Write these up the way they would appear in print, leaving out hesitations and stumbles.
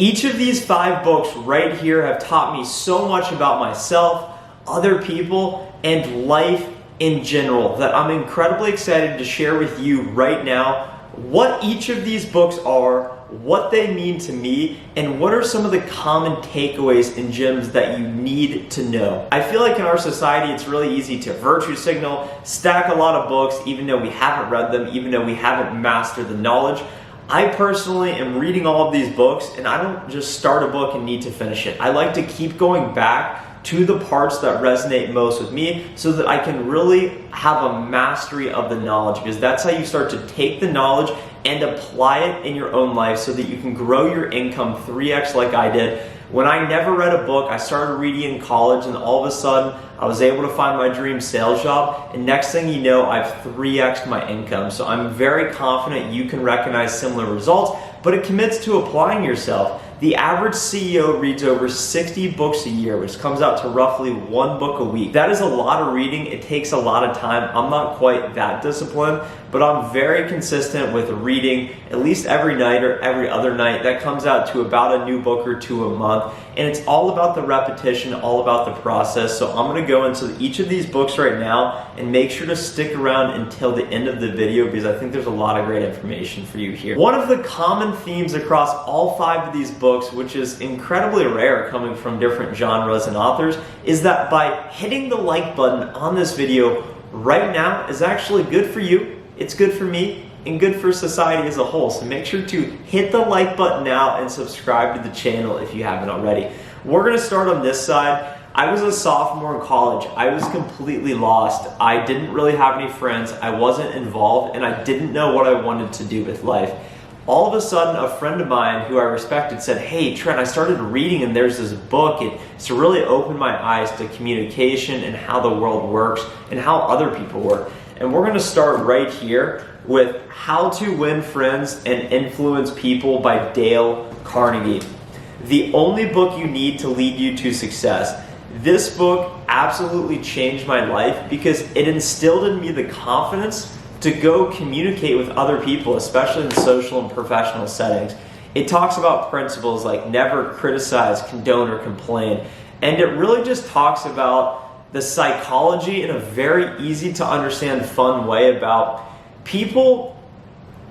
Each of these 5 books right here have taught me so much about myself, other people, and life in general that I'm incredibly excited to share with you right now what each of these books are, what they mean to me, and what are some of the common takeaways and gems that you need to know. I feel like in our society it's really easy to virtue signal, stack a lot of books even though we haven't read them, even though we haven't mastered the knowledge. I personally am reading all of these books and I don't just start a book and need to finish it. I like to keep going back to the parts that resonate most with me so that I can really have a mastery of the knowledge, because that's how you start to take the knowledge and apply it in your own life so that you can grow your income 3x like I did. When I never read a book, I started reading in college and all of a sudden I was able to find my dream sales job, and next thing you know, I've 3x'd my income. So I'm very confident you can recognize similar results, but it commits to applying yourself. The average CEO reads over 60 books a year, which comes out to roughly 1 book a week. That is a lot of reading. It takes a lot of time. I'm not quite that disciplined, but I'm very consistent with reading at least every night or every other night. That comes out to about a new book or 2 a month. And it's all about the repetition, all about the process. So I'm gonna go into each of these books right now and make sure to stick around until the end of the video, because I think there's a lot of great information for you here. One of the common themes across all 5 of these books, which is incredibly rare coming from different genres and authors, is that by hitting the like button on this video right now is actually good for you, it's good for me, and good for society as a whole. So make sure to hit the like button now and subscribe to the channel if you haven't already. We're gonna start on this side. I was a sophomore in college. I was completely lost. I didn't really have any friends. I wasn't involved, and I didn't know what I wanted to do with life. All of a sudden, a friend of mine who I respected said, "Hey, Trent, I started reading and there's this book. It's really opened my eyes to communication and how the world works and how other people work." And we're gonna start right here with How to Win Friends and Influence People by Dale Carnegie. The only book you need to lead you to success. This book absolutely changed my life because it instilled in me the confidence to go communicate with other people, especially in social and professional settings. It talks about principles like never criticize, condone, or complain. And it really just talks about the psychology in a very easy to understand, fun way about people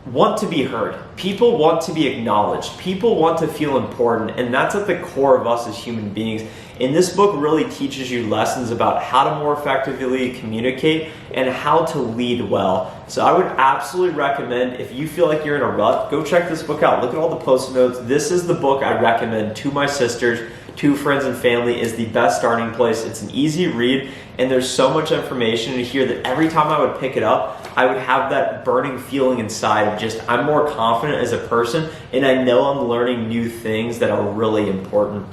want to be heard. People want to be acknowledged. People want to feel important, and that's at the core of us as human beings. And this book really teaches you lessons about how to more effectively communicate and how to lead well. So I would absolutely recommend, if you feel like you're in a rut, go check this book out. Look at all the post-it notes. This is the book I recommend to my sisters, to friends and family. Is the best starting place. It's an easy read, and there's so much information in here that every time I would pick it up, I would have that burning feeling inside of just, I'm more confident as a person, and I know I'm learning new things that are really important.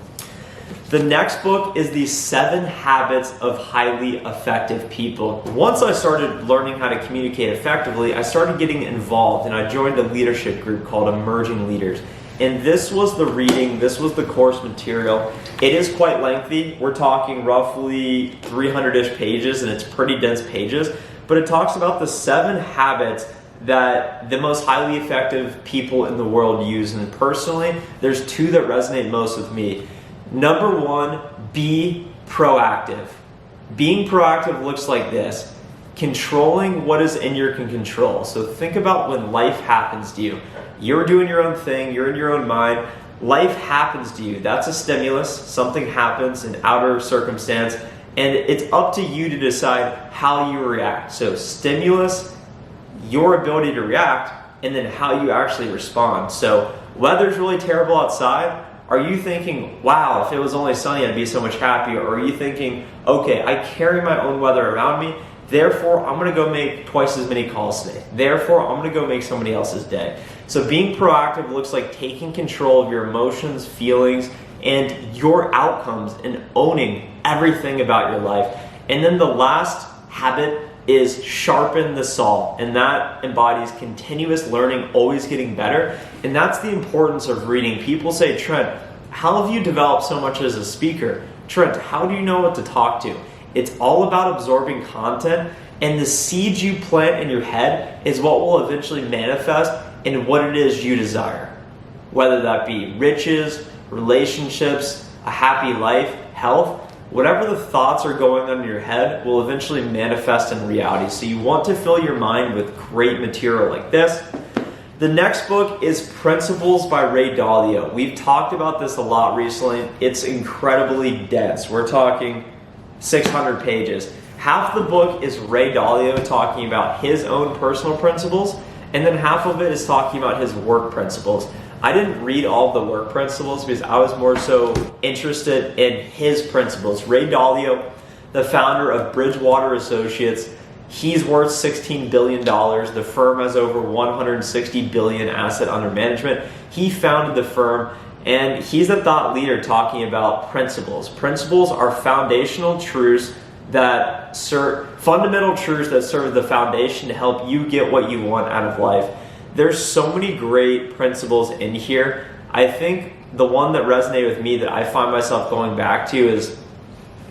The next book is the 7 Habits of Highly Effective People. Once I started learning how to communicate effectively, I started getting involved, and I joined a leadership group called Emerging Leaders. And this was the reading, this was the course material. It is quite lengthy. We're talking roughly 300-ish pages, and it's pretty dense pages. But it talks about the 7 habits that the most highly effective people in the world use. And personally, there's 2 that resonate most with me. Number 1, be proactive. Being proactive looks like this: controlling what is in your control. So think about when life happens to you. You're doing your own thing, you're in your own mind, life happens to you. That's a stimulus, something happens, an outer circumstance, and it's up to you to decide how you react. So stimulus, your ability to react, and then how you actually respond. So weather's really terrible outside. Are you thinking, wow, if it was only sunny, I'd be so much happier? Or are you thinking, okay, I carry my own weather around me, therefore I'm gonna go make twice as many calls today. Therefore, I'm gonna go make somebody else's day. So being proactive looks like taking control of your emotions, feelings, and your outcomes, and owning everything about your life. And then the last habit is sharpen the saw, and that embodies continuous learning, always getting better. And that's the importance of reading. People say, Trent, how have you developed so much as a speaker? Trent, how do you know what to talk to? It's all about absorbing content, and the seeds you plant in your head is what will eventually manifest in what it is you desire. whether that be riches, relationships, a happy life, health. Whatever the thoughts are going on in your head will eventually manifest in reality. So you want to fill your mind with great material like this. The next book is Principles by Ray Dalio. We've talked about this a lot recently. It's incredibly dense. We're talking 600 pages. Half the book is Ray Dalio talking about his own personal principles, and then half of it is talking about his work principles. I didn't read all the work principles because I was more so interested in his principles. Ray Dalio, the founder of Bridgewater Associates, he's worth $16 billion. The firm has over $160 billion asset under management. He founded the firm, and he's a thought leader talking about principles. Principles are foundational truths that serve, fundamental truths that serve the foundation to help you get what you want out of life. There's so many great principles in here. I think the one that resonated with me that I find myself going back to is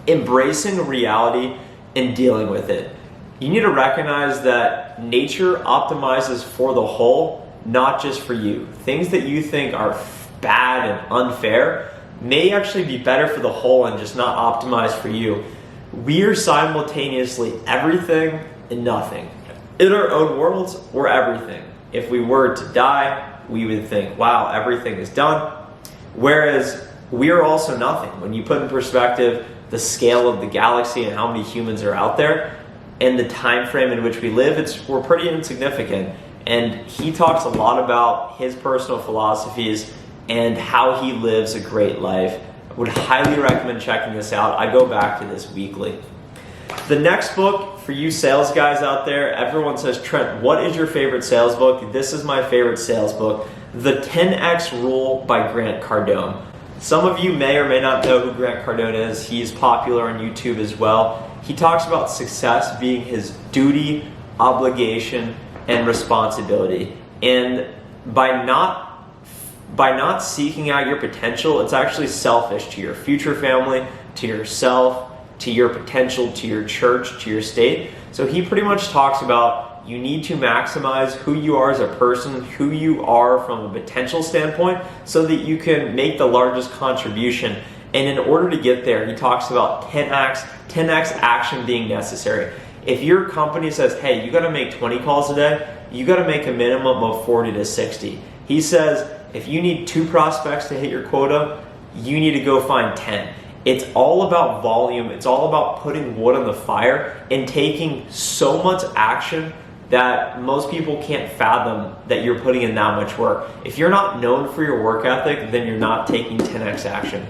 embracing reality and dealing with it. You need to recognize that nature optimizes for the whole, not just for you. Things that you think are bad and unfair may actually be better for the whole and just not optimized for you. We are simultaneously everything and nothing. In our own worlds, we're everything. If we were to die, we would think, wow, everything is done. Whereas we are also nothing. When you put in perspective the scale of the galaxy and how many humans are out there and the time frame in which we live, we're pretty insignificant. And he talks a lot about his personal philosophies and how he lives a great life. I would highly recommend checking this out. I go back to this weekly. The next book, for you sales guys out there, everyone says, Trent, what is your favorite sales book? This is my favorite sales book, The 10X Rule by Grant Cardone. Some of you may or may not know who Grant Cardone is. He's popular on YouTube as well. He talks about success being his duty, obligation, and responsibility. And by not seeking out your potential, it's actually selfish to your future family, to yourself, to your potential, to your church, to your state. So he pretty much talks about you need to maximize who you are as a person, who you are from a potential standpoint, so that you can make the largest contribution. And in order to get there, he talks about 10x action being necessary. If your company says, hey, you gotta make 20 calls a day, you gotta make a minimum of 40 to 60. He says, if you need 2 prospects to hit your quota, you need to go find 10. It's all about volume. It's all about putting wood on the fire and taking so much action that most people can't fathom that you're putting in that much work. If you're not known for your work ethic, then you're not taking 10x action.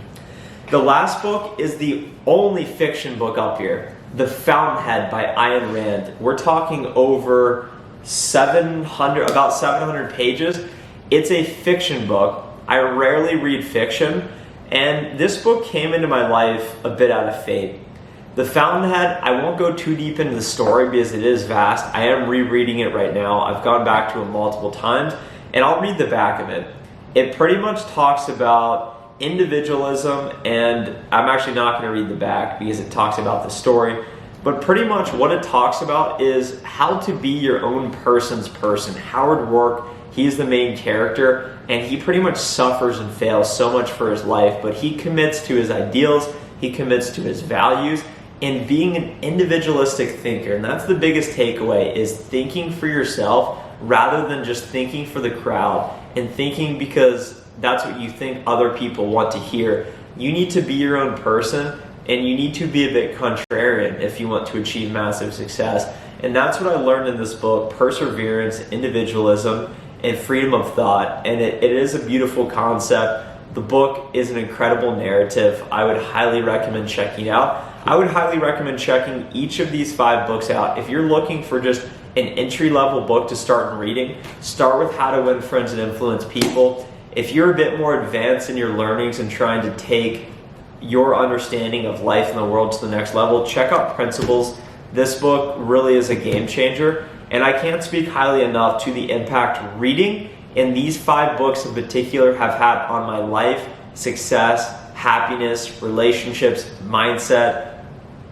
The last book is the only fiction book up here, The Fountainhead by Ayn Rand. We're talking over about 700 pages. It's a fiction book. I rarely read fiction, and this book came into my life a bit out of fate. The Fountainhead, I won't go too deep into the story because it is vast. I am rereading it right now. I've gone back to it multiple times, and I'll read the back of it. It pretty much talks about individualism, and I'm actually not going to read the back because it talks about the story. But pretty much what it talks about is how to be your own person's person. Howard Rourke, he's the main character, and he pretty much suffers and fails so much for his life, but he commits to his ideals, he commits to his values, and being an individualistic thinker. And that's the biggest takeaway, is thinking for yourself rather than just thinking for the crowd and thinking because that's what you think other people want to hear. You need to be your own person, and you need to be a bit contrarian if you want to achieve massive success. And that's what I learned in this book: perseverance, individualism, and freedom of thought. And it is a beautiful concept. The book is an incredible narrative. I would highly recommend checking it out. I would highly recommend checking each of these 5 books out. If you're looking for just an entry-level book to start in reading, start with How to Win Friends and Influence People. If you're a bit more advanced in your learnings and trying to take your understanding of life in the world to the next level, check out Principles. This book really is a game changer, and I can't speak highly enough to the impact reading and these 5 books in particular have had on my life, success, happiness, relationships, mindset,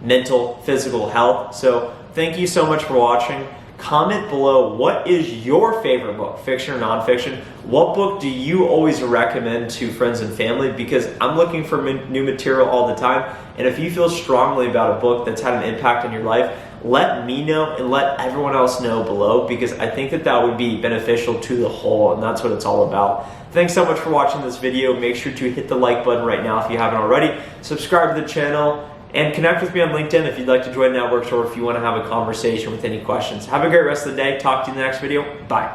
mental, physical health. So thank you so much for watching. Comment below, what is your favorite book, fiction or nonfiction? What book do you always recommend to friends and family? Because I'm looking for new material all the time. And if you feel strongly about a book that's had an impact on your life, let me know and let everyone else know below, because I think that would be beneficial to the whole, and that's what it's all about. Thanks so much for watching this video. Make sure to hit the like button right now if you haven't already. Subscribe to the channel and connect with me on LinkedIn if you'd like to join networks or if you want to have a conversation with any questions. Have a great rest of the day. Talk to you in the next video. Bye.